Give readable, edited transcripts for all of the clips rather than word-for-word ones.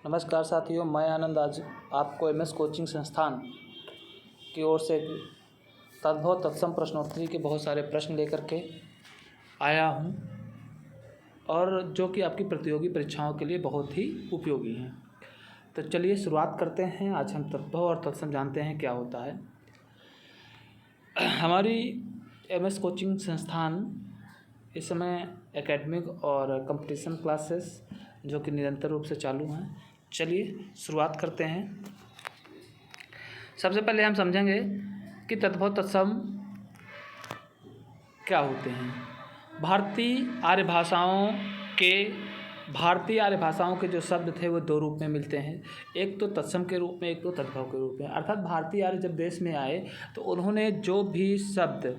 नमस्कार साथियों, मैं आनंद आज आपको एमएस कोचिंग संस्थान की ओर से तद्भव तत्सम प्रश्नोत्तरी के बहुत सारे प्रश्न लेकर के आया हूं और जो कि आपकी प्रतियोगी परीक्षाओं के लिए बहुत ही उपयोगी हैं। तो चलिए शुरुआत करते हैं। आज हम तद्भव और तत्सम जानते हैं क्या होता है। हमारी एमएस कोचिंग संस्थान इस समय एकेडमिक और कंपटीशन क्लासेस जो कि निरंतर रूप से चालू हैं। चलिए शुरुआत करते हैं। सबसे पहले हम समझेंगे कि तद्भव तत्सम क्या होते हैं। भारतीय आर्य भाषाओं के जो शब्द थे वो दो रूप में मिलते हैं, एक तो तत्सम के रूप में, एक तो तद्भव के रूप में। अर्थात भारतीय आर्य जब देश में आए तो उन्होंने जो भी शब्द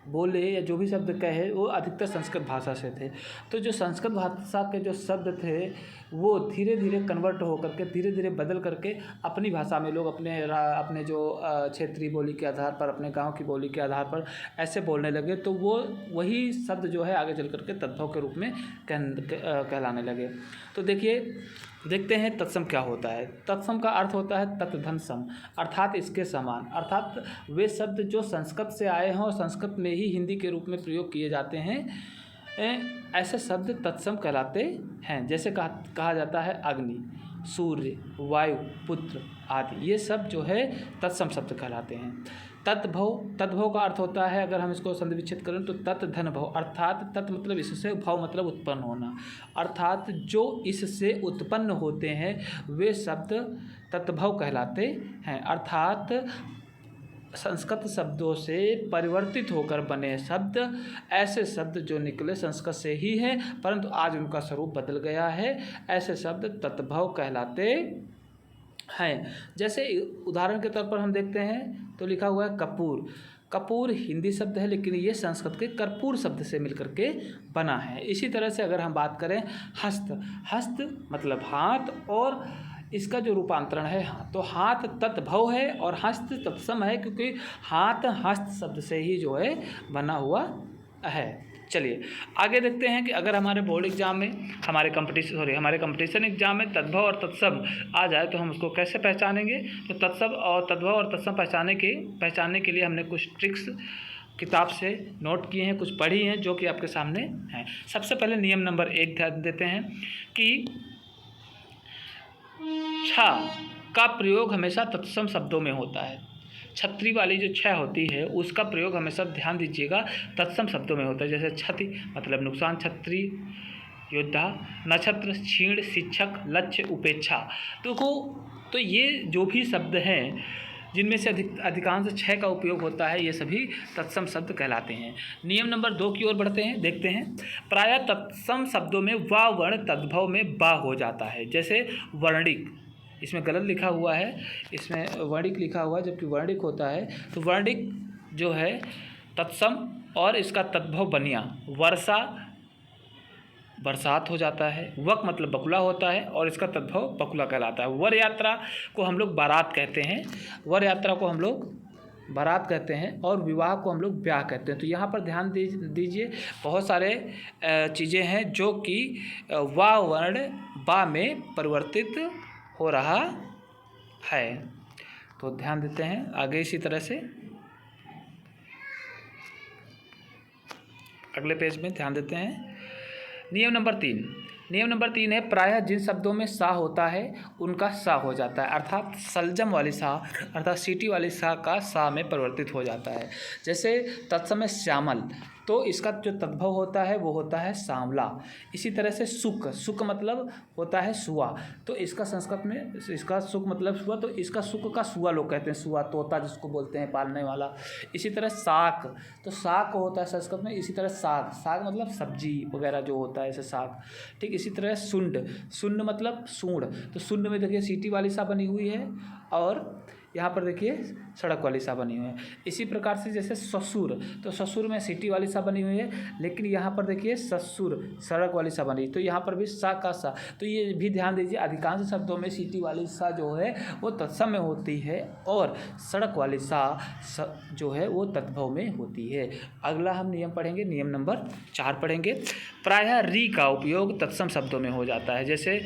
बोले या जो भी शब्द कहे वो अधिकतर संस्कृत भाषा से थे। तो जो संस्कृत भाषा के जो शब्द थे वो धीरे धीरे कन्वर्ट होकर के, धीरे धीरे बदल करके अपनी भाषा में लोग अपने जो क्षेत्रीय बोली के आधार पर, अपने गांव की बोली के आधार पर ऐसे बोलने लगे। तो वो वही शब्द जो है आगे चल करके तद्भव के रूप में कहलाने लगे। तो देखते हैं तत्सम क्या होता है। तत्सम का अर्थ होता है तत्धन सम, अर्थात इसके समान। अर्थात वे शब्द जो संस्कृत से आए हैं और संस्कृत में ही हिंदी के रूप में प्रयोग किए जाते हैं, ऐसे शब्द तत्सम कहलाते हैं। जैसे कहा जाता है अग्नि, सूर्य, वायु, पुत्र आदि, ये सब जो है तत्सम शब्द कहलाते हैं। तद्भव का अर्थ होता है, अगर हम इसको संधि विच्छेद करें तो तत् धन भव, अर्थात तत् मतलब इससे, भव मतलब उत्पन्न होना, अर्थात जो इससे उत्पन्न होते हैं वे शब्द तद्भव कहलाते हैं। अर्थात संस्कृत शब्दों से परिवर्तित होकर बने शब्द, ऐसे शब्द जो निकले संस्कृत से ही हैं परंतु आज उनका स्वरूप बदल गया है, ऐसे शब्द तद्भव कहलाते हैं। जैसे उदाहरण के तौर पर हम देखते हैं तो लिखा हुआ है कपूर। कपूर हिंदी शब्द है लेकिन ये संस्कृत के कर्पूर शब्द से मिलकर के बना है। इसी तरह से अगर हम बात करें हस्त मतलब हाथ, और इसका जो रूपांतरण है हाथ, तो हाथ तद्भव है और हस्त तत्सम है, क्योंकि हाथ हस्त शब्द से ही जो है बना हुआ है। चलिए आगे देखते हैं कि अगर हमारे बोर्ड एग्जाम में, हमारे कंपटीशन एग्जाम में तद्भव और तत्सम आ जाए तो हम उसको कैसे पहचानेंगे। तो तद्भव और तत्सम पहचानने के लिए हमने कुछ ट्रिक्स किताब से नोट किए हैं, कुछ पढ़ी हैं जो कि आपके सामने हैं। सबसे पहले नियम नंबर 1 ध्यान देते हैं कि छ का प्रयोग हमेशा तत्सम शब्दों में होता है। छत्री वाली जो छ होती है उसका प्रयोग हमेशा ध्यान दीजिएगा तत्सम शब्दों में होता है। जैसे क्षति मतलब नुकसान, छत्री योद्धा, नक्षत्र, क्षीण, शिक्षक, लक्ष्य, उपेक्षा। तो ये जो भी शब्द हैं जिनमें से अधिकांश छ का उपयोग होता है, ये सभी तत्सम शब्द कहलाते हैं। नियम नंबर 2 की ओर बढ़ते हैं, देखते हैं। प्रायः तत्सम शब्दों में वा वर्ण तद्भव में बा हो जाता है। जैसे वर्णिक, इसमें गलत लिखा हुआ है, इसमें वर्णिक लिखा हुआ है जबकि वर्णिक होता है। तो वर्णिक जो है तत्सम और इसका तद्भव बनिया, वर्षा बरसात हो जाता है। वक मतलब बकुला होता है और इसका तद्भव बकुला कहलाता है। वर यात्रा को हम लोग बारात कहते हैं, और विवाह को हम लोग ब्याह कहते हैं। तो यहाँ पर ध्यान दीजिए, बहुत सारे चीज़ें हैं जो कि वा वर्ण बा में परिवर्तित हो रहा है। तो ध्यान देते हैं आगे। इसी तरह से अगले पेज में ध्यान देते हैं। नियम नंबर 3 है प्रायः जिन शब्दों में सा होता है उनका सा हो जाता है। अर्थात सलजम वाली सा, अर्थात सीटी वाली सा का सा में परिवर्तित हो जाता है। जैसे तत्समय श्यामल, तो इसका जो तद्भव होता है वो होता है सांवला। इसी तरह से सुक मतलब होता है सुआ, तो इसका संस्कृत में इसका सुक मतलब सुआ, तो इसका सुक का सुआ लोग कहते हैं, सुआ तोता जिसको बोलते हैं पालने वाला। इसी तरह साक, तो साक होता है संस्कृत में। इसी तरह साग मतलब सब्जी वगैरह जो होता है, ऐसे साग। ठीक इसी तरह सुंड मतलब सूंड, तो सुंड में देखिए सीटी वाली सा बनी हुई है और यहाँ पर देखिए सड़क वाली सा बनी हुई है। इसी प्रकार से जैसे ससुर, तो ससुर में सीटी वाली सा बनी हुई है, लेकिन यहाँ पर देखिए ससुर सड़क वाली सा बनी, तो यहाँ पर भी सा का सा। तो ये भी ध्यान दीजिए, अधिकांश शब्दों में सीटी वाली सा जो है वो तत्सम में होती है और सड़क वाली सा जो है वो तद्भव में होती है। अगला हम नियम पढ़ेंगे, नियम नंबर 4 पढ़ेंगे। प्रायः री का उपयोग तत्सम शब्दों में हो जाता है, जैसे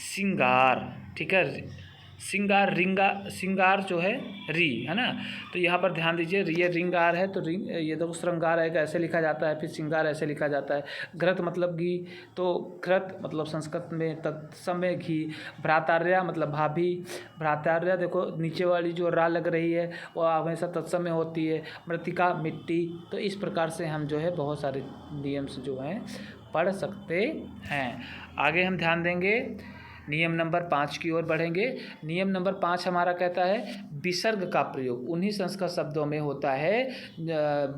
सिंगार, ठीक है, सिंगार, रिंगा, सिंगार जो है री है ना, तो यहाँ पर ध्यान दीजिए, ये रिंगार है तो रिंग, ये तो श्रृंगार है ऐसे लिखा जाता है, फिर सिंगार ऐसे लिखा जाता है। घृत मतलब घी, तो घृत मतलब संस्कृत में तत्समय घी। भ्रातार्या मतलब भाभी, भ्रातार्या देखो नीचे वाली जो रा लग रही है वो हमेशा तत्समय होती है। मृतिका मिट्टी। तो इस प्रकार से हम जो है बहुत सारे नियम जो हैं पढ़ सकते हैं। आगे हम ध्यान देंगे, नियम नंबर 5 की ओर बढ़ेंगे। नियम नंबर 5 हमारा कहता है विसर्ग का प्रयोग उन्हीं संस्कृत शब्दों में होता है,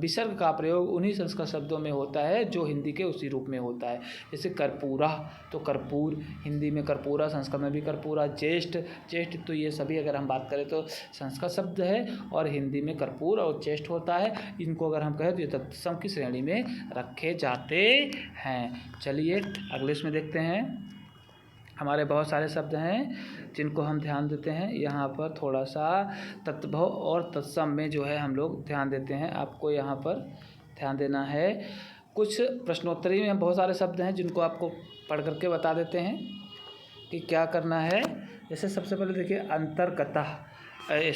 विसर्ग का प्रयोग उन्हीं संस्कृत शब्दों में होता है जो हिंदी के उसी रूप में होता है। जैसे कर्पूरा, तो कर्पूर हिंदी में कर्पूरा, संस्कृत में भी कर्पूरा। ज्येष्ठ, ज्येष्ठ तो ये सभी अगर हम बात करें तो संस्कृत शब्द है और हिंदी में कर्पूर और ज्येष्ठ होता है। इनको अगर हम कहें तो ये तत्सम की श्रेणी में रखे जाते हैं। चलिए अगले इसमें देखते हैं। हमारे बहुत सारे शब्द हैं जिनको हम ध्यान देते हैं। यहाँ पर थोड़ा सा तत्भव और तत्सम में जो है हम लोग ध्यान देते हैं, आपको यहाँ पर ध्यान देना है। कुछ प्रश्नोत्तरी में बहुत सारे शब्द हैं जिनको आपको पढ़ करके बता देते हैं कि क्या करना है। जैसे सबसे पहले देखिए अंतर्कथा,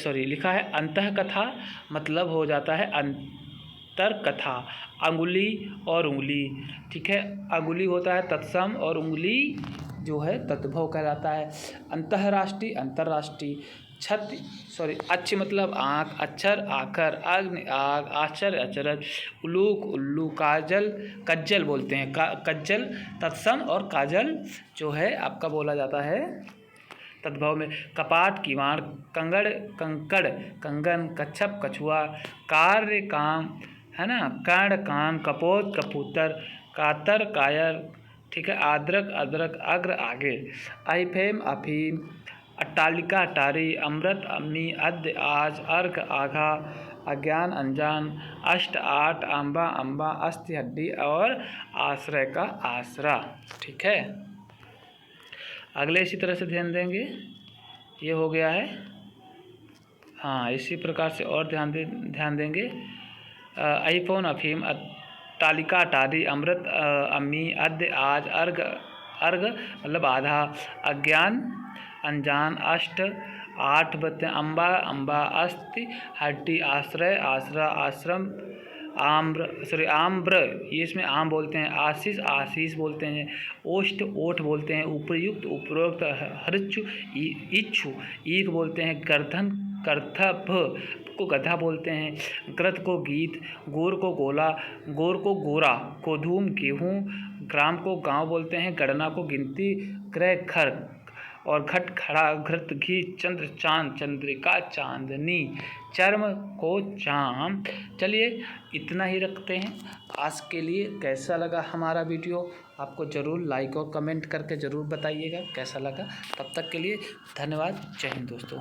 लिखा है अंतःकथा, मतलब हो जाता है अंतर्कथा। अंगुली और उंगली, ठीक है, अंगुली होता है तत्सम और उंगली जो है तद्भव कहलाता है। अंतर्राष्ट्रीय, अंतर्राष्ट्रीय। अच्छ मतलब आँख, अक्षर आखर, अग्नि आग, आश्चर्य अचरज, उलूक उल्लू, काजल कज्जल बोलते हैं, कज्जल तत्सम और काजल जो है आपका बोला जाता है तद्भव में। कपाट किवाड़, कंगड़ कंकड़, कंगन, कच्छप कछुआ, कार्य काम है ना, कर्ण कान, कपोत कपूतर, कातर कायर, ठीक है, आद्रक अदरक, अग्र आगे। अहिफेम अफीम, अट्टालिका अटारी, अमृत अम्नी, अद्य आज, अर्घ आघा, अज्ञान अनजान, अष्ट आठ, आंबा अम्बा, अस्थि हड्डी और आश्रय का आसरा, ठीक है। अगले इसी तरह से ध्यान देंगे, ये हो गया है। हाँ, इसी प्रकार से और ध्यान देंगे। अहिफोन अफीम, तालिका अटारी, अमृत अम्मी, अद्य आज, अर्घ अर्घ मतलब आधा, अज्ञान अनजान, अष्ट आठ बत्ते, अम्बा अम्बा, अस्थि हड्डी, आश्रय आसरा, आश्रम, आम्र ये इसमें आम बोलते हैं, आशीष आशीष बोलते हैं, ओष्ठ ओठ बोलते हैं, उपयुक्त उपरोक्त, हृच्छु इच्छु ईख बोलते हैं, गर्दन कर्थप को गधा बोलते हैं, ग्रथ को गीत, गोर को गोला, गोर को गोरा, कोधूम गेहूँ, ग्राम को गांव बोलते हैं, गणना को गिनती, क्रय खर और घट खड़ा, घृत घी, चंद्र चांद, चंद्रिका चांदनी, चर्म को चाम। चलिए इतना ही रखते हैं आज के लिए। कैसा लगा हमारा वीडियो आपको ज़रूर लाइक और कमेंट करके ज़रूर बताइएगा कैसा लगा। तब तक के लिए धन्यवाद। जय हिंद दोस्तों।